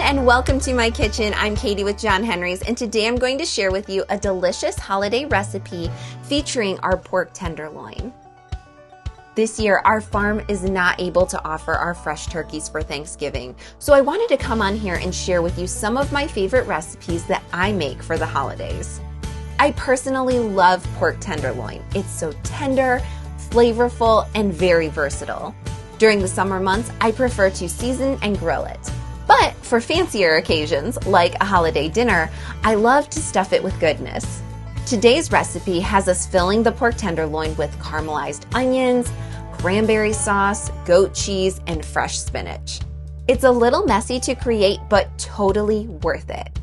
And welcome to my kitchen. I'm Katie with John Henry's, and today I'm going to share with you a delicious holiday recipe featuring our pork tenderloin. This year, our farm is not able to offer our fresh turkeys for Thanksgiving, so I wanted to come on here and share with you some of my favorite recipes that I make for the holidays. I personally love pork tenderloin. It's so tender, flavorful, and very versatile. During the summer months, I prefer to season and grill it. But for fancier occasions, like a holiday dinner, I love to stuff it with goodness. Today's recipe has us filling the pork tenderloin with caramelized onions, cranberry sauce, goat cheese, and fresh spinach. It's a little messy to create, but totally worth it.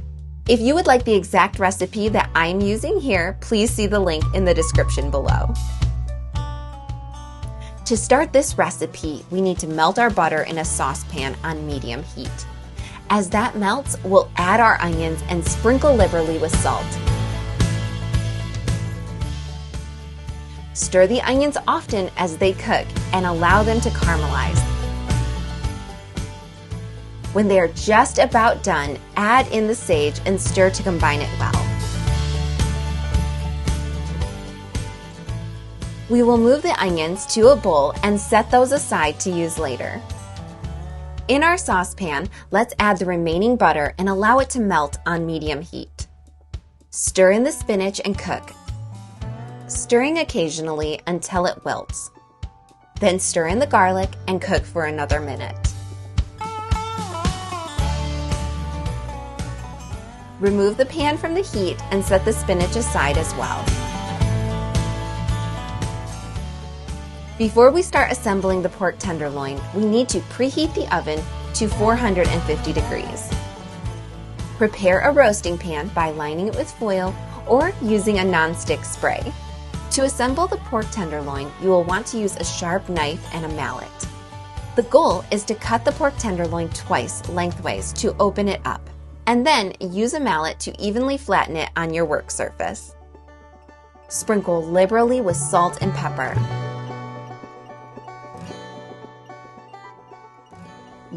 If you would like the exact recipe that I'm using here, please see the link in the description below. To start this recipe, we need to melt our butter in a saucepan on medium heat. As that melts, we'll add our onions and sprinkle liberally with salt. Stir the onions often as they cook and allow them to caramelize. When they are just about done, add in the sage and stir to combine it well. We will move the onions to a bowl and set those aside to use later. In our saucepan, let's add the remaining butter and allow it to melt on medium heat. Stir in the spinach and cook, stirring occasionally until it wilts. Then stir in the garlic and cook for another minute. Remove the pan from the heat and set the spinach aside as well. Before we start assembling the pork tenderloin, we need to preheat the oven to 450 degrees. Prepare a roasting pan by lining it with foil or using a non-stick spray. To assemble the pork tenderloin, you will want to use a sharp knife and a mallet. The goal is to cut the pork tenderloin twice lengthways to open it up, and then use a mallet to evenly flatten it on your work surface. Sprinkle liberally with salt and pepper.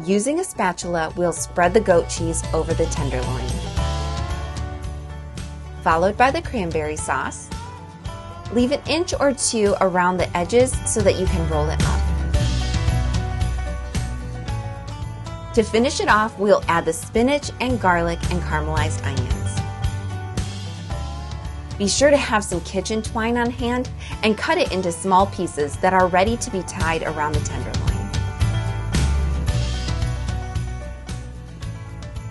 Using a spatula, we'll spread the goat cheese over the tenderloin, followed by the cranberry sauce. Leave an inch or two around the edges so that you can roll it up. To finish it off, we'll add the spinach and garlic and caramelized onions. Be sure to have some kitchen twine on hand and cut it into small pieces that are ready to be tied around the tenderloin.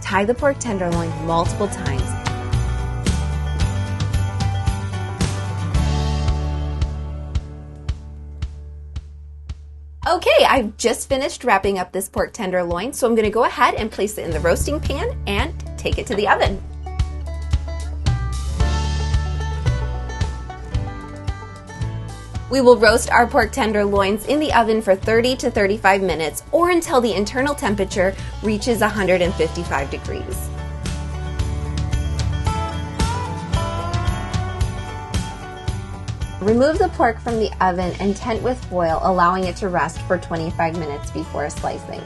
Tie the pork tenderloin multiple times. Okay, I've just finished wrapping up this pork tenderloin, so I'm going to go ahead and place it in the roasting pan and take it to the oven. We will roast our pork tenderloins in the oven for 30 to 35 minutes or until the internal temperature reaches 155 degrees. Remove the pork from the oven and tent with foil, allowing it to rest for 25 minutes before slicing.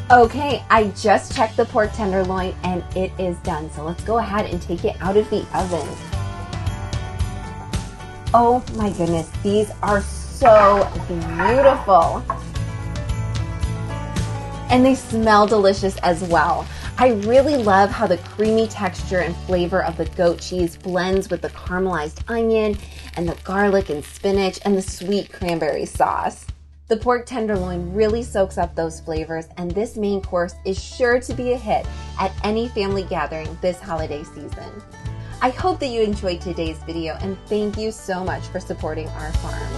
Okay, I just checked the pork tenderloin and it is done, so let's go ahead and take it out of the oven. Oh my goodness, these are so beautiful. And they smell delicious as well. I really love how the creamy texture and flavor of the goat cheese blends with the caramelized onion and the garlic and spinach and the sweet cranberry sauce. The pork tenderloin really soaks up those flavors, and this main course is sure to be a hit at any family gathering this holiday season. I hope that you enjoyed today's video, and thank you so much for supporting our farm.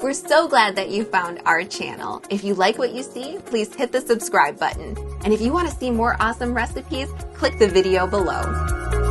We're so glad that you found our channel. If you like what you see, please hit the subscribe button. And if you want to see more awesome recipes, click the video below.